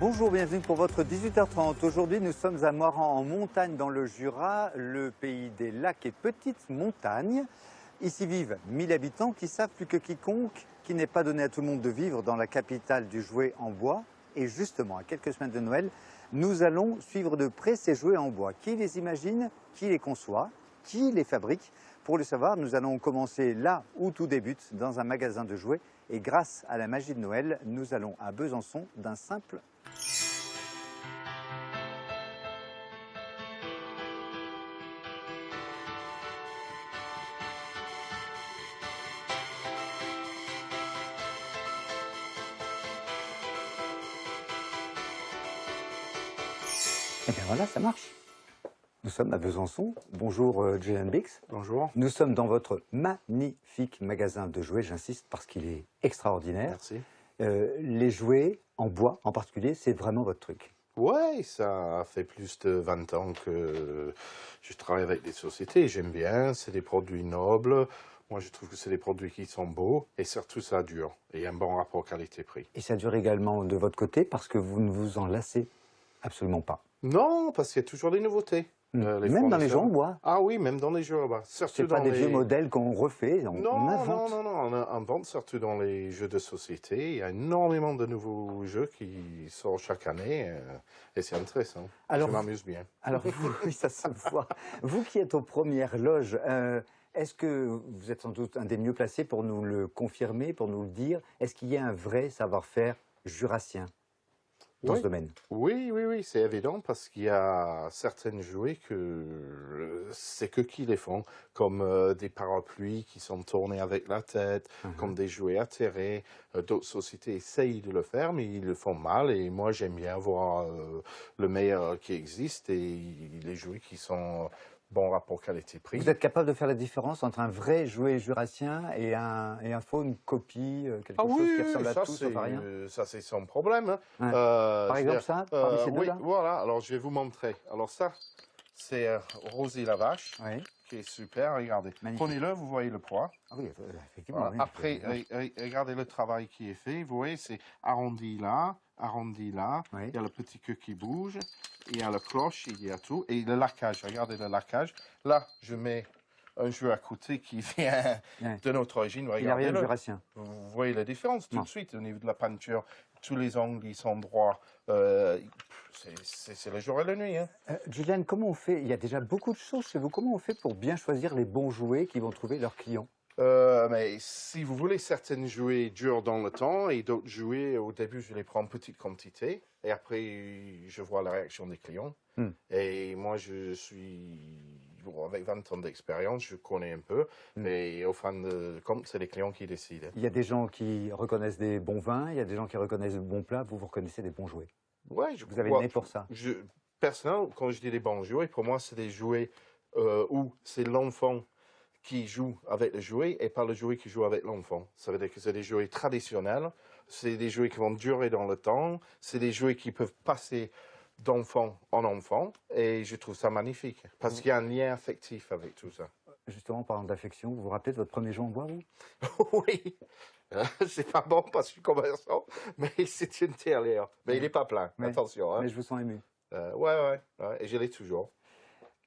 Bonjour, bienvenue pour votre 18h30. Aujourd'hui, nous sommes à Moirans, en montagne dans le Jura, le pays des lacs et petites montagnes. Ici vivent 1000 habitants qui savent plus que quiconque qu'il n'est pas donné à tout le monde de vivre dans la capitale du jouet en bois. Et justement, à quelques semaines de Noël, nous allons suivre de près ces jouets en bois. Qui les imagine, qui les conçoit, qui les fabrique? Pour le savoir, nous allons commencer là où tout débute, dans un magasin de jouets. Et grâce à la magie de Noël, nous allons à Besançon d'un simple... Et bien voilà, ça marche. Nous sommes à Besançon. Bonjour Julian Bix. Bonjour. Nous sommes dans votre magnifique magasin de jouets, j'insiste parce qu'il est extraordinaire. Merci. Les jouets en bois en particulier, c'est vraiment votre truc. Ouais, ça fait plus de 20 ans que je travaille avec des sociétés. J'aime bien, c'est des produits nobles. Moi, je trouve que c'est des produits qui sont beaux et surtout ça dure. Et un bon rapport qualité-prix. Et ça dure également de votre côté parce que vous ne vous en lassez absolument pas. Non, parce qu'il y a toujours des nouveautés. Même dans les jeux en bois. Ah oui, même dans les jeux en bois. C'est pas des vieux modèles qu'on refait, on invente. Non, on invente surtout dans les jeux de société. Il y a énormément de nouveaux jeux qui sortent chaque année et c'est intéressant. Alors, je m'amuse bien. Alors, vous, oui, ça se voit. Vous qui êtes aux premières loges, est-ce que vous êtes sans doute un des mieux placés pour nous le confirmer, pour nous le dire? Est-ce qu'il y a un vrai savoir-faire jurassien dans ce domaine? Oui, c'est évident parce qu'il y a certains jouets que c'est que qui les font, comme des parapluies qui sont tournés avec la tête, comme des jouets atterrés. D'autres sociétés essayent de le faire, mais ils le font mal. Et moi, j'aime bien voir le meilleur qui existe et les jouets qui sont bon rapport qualité-prix. Vous êtes capable de faire la différence entre un vrai jouet jurassien et un faux, une copie, quelque chose qui ressemble à tout sauf à rien? Ça, c'est son problème. Hein. Ouais. Par exemple, ça, parmi ces deux-là? Oui, voilà. Alors, je vais vous montrer. Alors, ça, c'est Rosie la vache, qui est super. Regardez. Prenez-le, vous voyez le poids. Ah oui, effectivement. Voilà. Oui, après, regardez le travail qui est fait. Vous voyez, c'est arrondi là. Il y a le petit queue qui bouge, il y a la cloche, il y a tout, et le laquage, regardez le laquage. Là, je mets un jeu à côté qui vient de notre origine. Il n'y a rien de jurassien. Vous voyez la différence tout de suite au niveau de la peinture. Tous les angles, ils sont droits. C'est le jour et la nuit. Hein. Juliane, comment on fait? Il y a déjà beaucoup de choses chez vous. Comment on fait pour bien choisir les bons jouets qui vont trouver leurs clients? Mais si vous voulez, certains jouets durent dans le temps et d'autres jouets, au début, je les prends en petite quantité et après, je vois la réaction des clients. Et moi, je suis, avec 20 ans d'expérience, je connais un peu, mais au fin de compte, c'est les clients qui décident. Il y a des gens qui reconnaissent des bons vins, il y a des gens qui reconnaissent de bons plats, vous reconnaissez des bons jouets. Ouais, vous avez le nez pour ça. Personnellement, quand je dis des bons jouets, pour moi, c'est des jouets où c'est l'enfant qui joue avec le jouet et pas le jouet qui joue avec l'enfant. Ça veut dire que c'est des jouets traditionnels, c'est des jouets qui vont durer dans le temps, c'est des jouets qui peuvent passer d'enfant en enfant et je trouve ça magnifique parce qu'il y a un lien affectif avec tout ça. Justement, en parlant d'affection, vous vous rappelez de votre premier jeu en bois, vous? Oui, c'est pas bon parce que je suis commerçant, mais c'est une terrière. Mais il n'est pas plein, attention. Hein. Mais je vous sens ému. Ouais, et je l'ai toujours.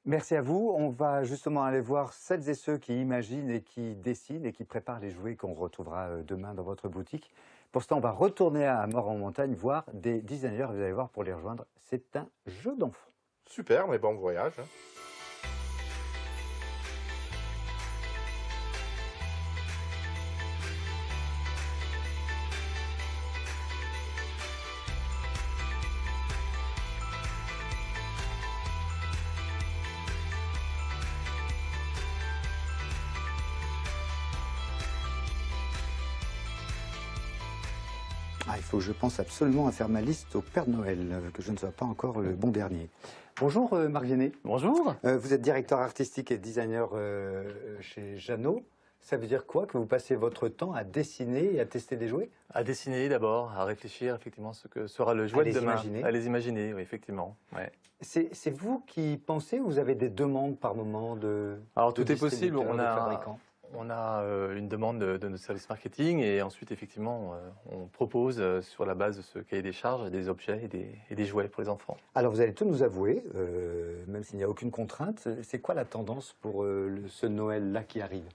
Merci à vous. On va justement aller voir celles et ceux qui imaginent et qui dessinent et qui préparent les jouets qu'on retrouvera demain dans votre boutique. Pour ce temps, on va retourner à Moirans-en-Montagne voir des designers. Vous allez voir, pour les rejoindre, c'est un jeu d'enfant. Super, mais bon voyage. Hein. Il faut que je pense absolument à faire ma liste au Père Noël, que je ne sois pas encore le bon dernier. Bonjour Marc Viennet. Bonjour. Vous êtes directeur artistique et designer chez Jeannot. Ça veut dire quoi que vous passez votre temps à dessiner et à tester des jouets? À dessiner d'abord, à réfléchir effectivement ce que sera le jouet de demain. Imaginer. À les imaginer, oui, effectivement. Ouais. C'est vous qui pensez ou vous avez des demandes par moment de Alors tout est possible. On a une demande de notre service marketing et ensuite, effectivement, on propose sur la base de ce cahier des charges des objets et des jouets pour les enfants. Alors, vous allez tout nous avouer, même s'il n'y a aucune contrainte. C'est quoi la tendance pour ce Noël-là qui arrive?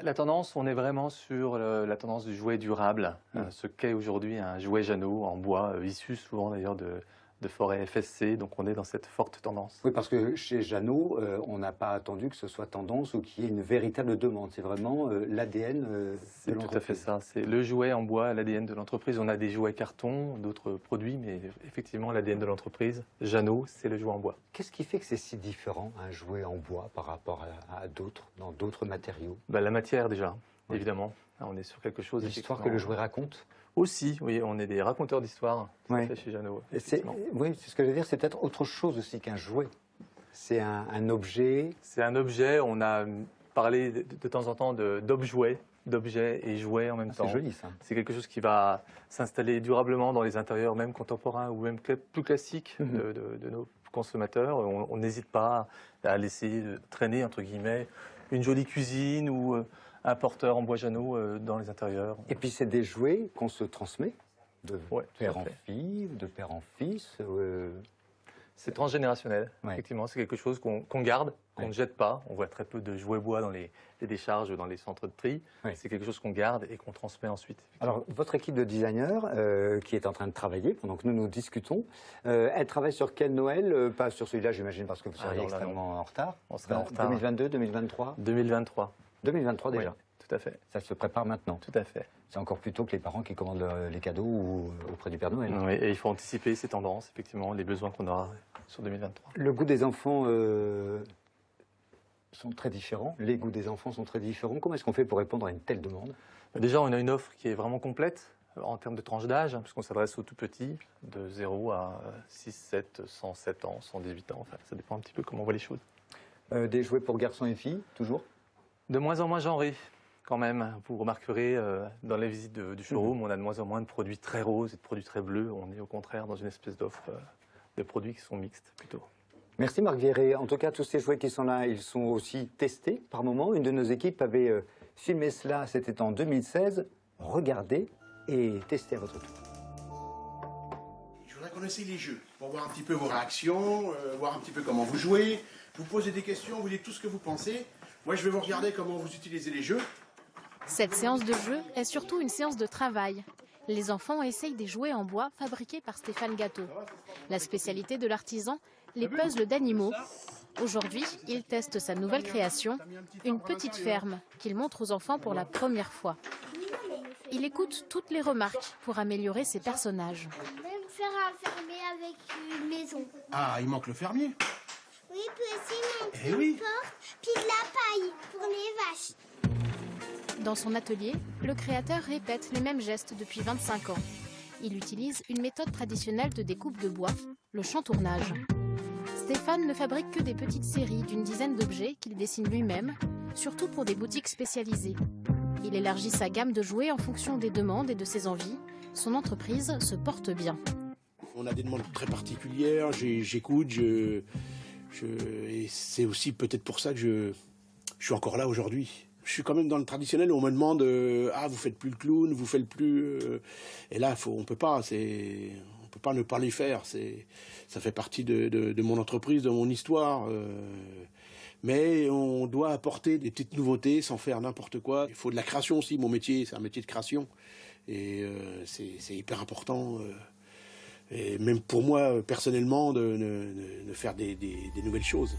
La tendance, on est vraiment sur la tendance du jouet durable, ce qu'est aujourd'hui un jouet Jeannot en bois, issu souvent d'ailleurs de forêts FSC, donc on est dans cette forte tendance. Oui, parce que chez Jeannot, on n'a pas attendu que ce soit tendance ou qu'il y ait une véritable demande. C'est vraiment l'ADN de C'est tout à fait l'entreprise. ça, c'est le jouet en bois, l'ADN de l'entreprise. On a des jouets carton, d'autres produits, mais effectivement l'ADN de l'entreprise, Jeannot, c'est le jouet en bois. Qu'est-ce qui fait que c'est si différent, un jouet en bois, par rapport à d'autres, dans d'autres matériaux? La matière déjà, évidemment. Là, on est sur quelque chose... L'histoire que le jouet raconte? Aussi, oui, on est des raconteurs d'histoire Oui. chez Jeannot. Oui, c'est ce que je veux dire, c'est peut-être autre chose aussi qu'un jouet. C'est un objet. C'est un objet, on a parlé de temps en temps d'objets et jouets en même temps. C'est joli ça. C'est quelque chose qui va s'installer durablement dans les intérieurs, même contemporains ou même plus classiques de nos consommateurs. On n'hésite pas à laisser traîner, entre guillemets, une jolie cuisine ou un porteur en bois Jeannot dans les intérieurs. Et puis c'est des jouets qu'on se transmet de Ouais, père tout à en fait. fille, de père en fils. C'est transgénérationnel, Ouais. effectivement. C'est quelque chose qu'on garde, qu'on Ouais. ne jette pas. On voit très peu de jouets bois dans les décharges, dans les centres de tri. Ouais. C'est quelque chose qu'on garde et qu'on transmet ensuite. Alors, votre équipe de designers qui est en train de travailler pendant que nous discutons, elle travaille sur quel Noël? Pas sur celui-là, j'imagine, parce que vous seriez non, là, extrêmement en retard. On serait en retard. 2022, 2023 2023. 2023 déjà. Oui, tout à fait. Ça se prépare maintenant. Tout à fait. C'est encore plus tôt que les parents qui commandent les cadeaux ou auprès du Père Noël. Oui, et il faut anticiper ces tendances, effectivement, les besoins qu'on aura sur 2023. Le goût des enfants sont très différents. Les goûts des enfants sont très différents. Comment est-ce qu'on fait pour répondre à une telle demande? Déjà, on a une offre qui est vraiment complète en termes de tranche d'âge, puisqu'on s'adresse aux tout petits, de 0 à 6, 7, 107 ans, 118 ans. Enfin, ça dépend un petit peu comment on voit les choses. Des jouets pour garçons et filles, toujours? De moins en moins genré, quand même. Vous remarquerez, dans les visites du showroom, on a de moins en moins de produits très roses et de produits très bleus. On est au contraire dans une espèce d'offre de produits qui sont mixtes, plutôt. Merci Marc Vierret. En tout cas, tous ces jouets qui sont là, ils sont aussi testés par moment. Une de nos équipes avait filmé cela, c'était en 2016. Regardez et testez à votre tour. Je voudrais qu'on essaye les jeux, pour voir un petit peu vos réactions, voir un petit peu comment vous jouez, vous posez des questions, vous dites tout ce que vous pensez. Moi, je vais vous regarder comment vous utilisez les jeux. Cette séance de jeu est surtout une séance de travail. Les enfants essayent des jouets en bois fabriqués par Stéphane Gâteau. La spécialité de l'artisan, les puzzles d'animaux. Aujourd'hui, il teste sa nouvelle création, une petite ferme qu'il montre aux enfants pour la première fois. Il écoute toutes les remarques pour améliorer ses personnages. Même faire un fermier avec une maison. Ah, il manque le fermier. Oui, puis aussi il manque Eh une oui. porte, puis de la paille pour les vaches. Dans son atelier, le créateur répète les mêmes gestes depuis 25 ans. Il utilise une méthode traditionnelle de découpe de bois, le chantournage. Stéphane ne fabrique que des petites séries d'une dizaine d'objets qu'il dessine lui-même, surtout pour des boutiques spécialisées. Il élargit sa gamme de jouets en fonction des demandes et de ses envies. Son entreprise se porte bien. On a des demandes très particulières, j'écoute, et c'est aussi peut-être pour ça que je suis encore là aujourd'hui. Je suis quand même dans le traditionnel où on me demande ah, vous faites plus le clown, vous faites plus et là on peut pas ne pas les faire, ça fait partie de mon entreprise, de mon histoire, mais on doit apporter des petites nouveautés sans faire n'importe quoi. Il faut de la création aussi, mon métier c'est un métier de création et c'est hyper important et même pour moi personnellement de faire des nouvelles choses.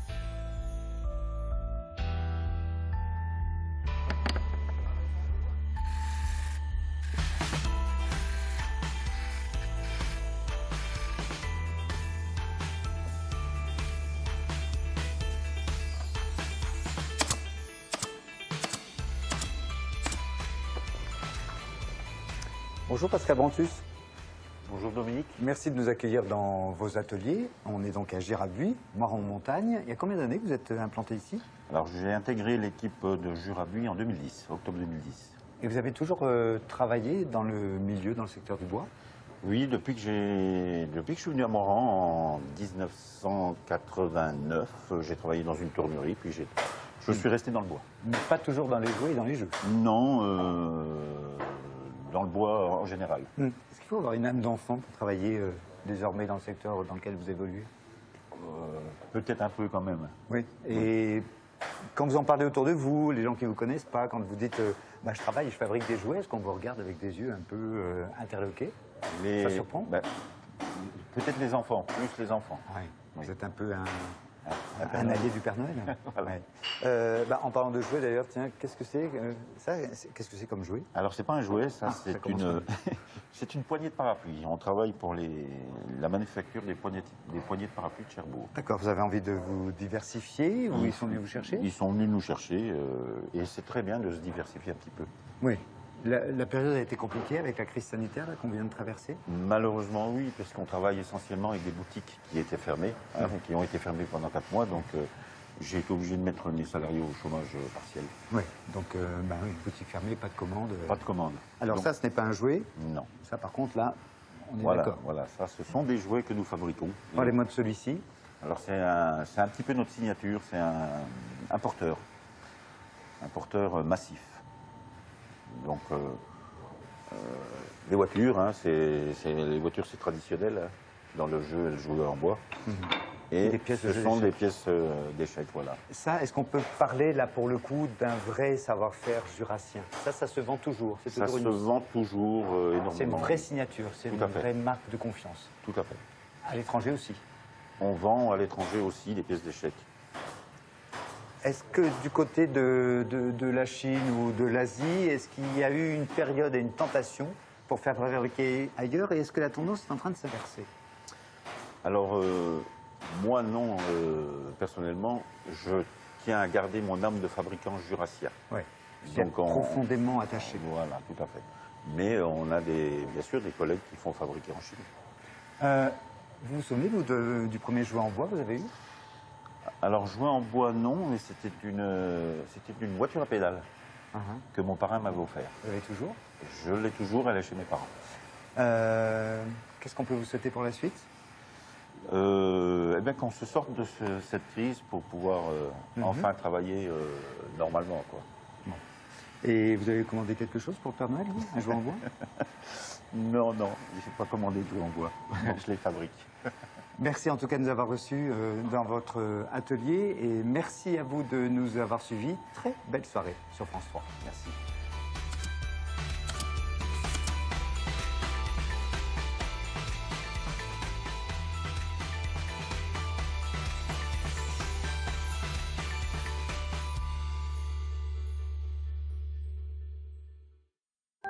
Bonjour Pascal Brantus. Bonjour Dominique. Merci de nous accueillir dans vos ateliers. On est donc à Girabuy, Moire-en-Montagne. Il y a combien d'années que vous êtes implanté ici? Alors j'ai intégré l'équipe de Jurabuy en 2010, octobre 2010. Et vous avez toujours travaillé dans le milieu, dans le secteur du bois? Oui, depuis que je suis venu à Moran en 1989, j'ai travaillé dans une tournerie, puis j'ai Je suis resté dans le bois. Mais pas toujours dans les jouets et dans les jeux. Non, dans le bois en général. Est-ce qu'il faut avoir une âme d'enfant pour travailler désormais dans le secteur dans lequel vous évoluez? Peut-être un peu quand même. Oui. Et quand vous en parlez autour de vous, les gens qui ne vous connaissent pas, quand vous dites bah, je travaille, je fabrique des jouets, est-ce qu'on vous regarde avec des yeux un peu interloqués? Ça surprend? Ben, peut-être les enfants, plus les enfants. Oui. Oui. Vous êtes un peu un Noël. allié du Père Noël. Voilà. Ouais. Bah, en parlant de jouets d'ailleurs, tiens, qu'est-ce que c'est qu'est-ce que c'est comme jouet? Alors, c'est pas un jouet, ça, ça c'est commence une, c'est une poignée de parapluie. On travaille pour la manufacture des poignées de parapluie de Cherbourg. D'accord, vous avez envie de vous diversifier ou ils sont venus vous chercher? Ils sont venus nous chercher et c'est très bien de se diversifier un petit peu. Oui. La période a été compliquée avec la crise sanitaire qu'on vient de traverser? Malheureusement, oui, parce qu'on travaille essentiellement avec des boutiques qui étaient fermées, qui ont été fermées pendant 4 mois. Donc, j'ai été obligé de mettre mes salariés au chômage partiel. Oui, donc bah, une boutique fermée, pas de commande. Pas de commande. Alors Donc, ça, ce n'est pas un jouet. non. Ça, par contre, là, on est Voilà, d'accord. voilà, ça, ce sont des jouets que nous fabriquons. Parlez-moi de celui-ci. Alors, c'est un petit peu notre signature, c'est un porteur massif. Donc, les voitures, hein, les voitures, c'est traditionnel. Hein. Dans le jeu, elles jouent en bois. Et des pièces de ce jeu sont d'échecs. des pièces d'échecs, voilà. Ça, est-ce qu'on peut parler, là, pour le coup, d'un vrai savoir-faire jurassien? Ça se vend toujours. C'est Ça toujours se vend toujours énormément. C'est une vraie signature, c'est Tout une à fait. vraie marque de confiance. Tout à fait. À l'étranger aussi. On vend à l'étranger aussi des pièces d'échecs. Est-ce que du côté de la Chine ou de l'Asie, est-ce qu'il y a eu une période et une tentation pour faire fabriquer ailleurs? Et est-ce que la tendance est en train de s'inverser? Alors, moi, non, personnellement, je tiens à garder mon âme de fabricant jurassien. Oui. Donc, Profondément attaché. Voilà, tout à fait. Mais on a bien sûr des collègues qui font fabriquer en Chine. Vous vous souvenez, vous, du premier jouet en bois que vous avez eu? Alors, jouer en bois, non, mais c'était une voiture à pédales que mon parrain m'avait offert. Vous l'avez toujours? Je l'ai toujours, elle est chez mes parents. Qu'est-ce qu'on peut vous souhaiter pour la suite? Eh bien, qu'on se sorte de cette crise pour pouvoir enfin travailler normalement, quoi. Et vous avez commandé quelque chose pour le Père Noël, vous? Un jouet en bois? Non, non, je n'ai pas commandé de jouets en bois. Je les fabrique. Merci en tout cas de nous avoir reçus dans votre atelier et merci à vous de nous avoir suivis. Très belle soirée sur France 3. Merci.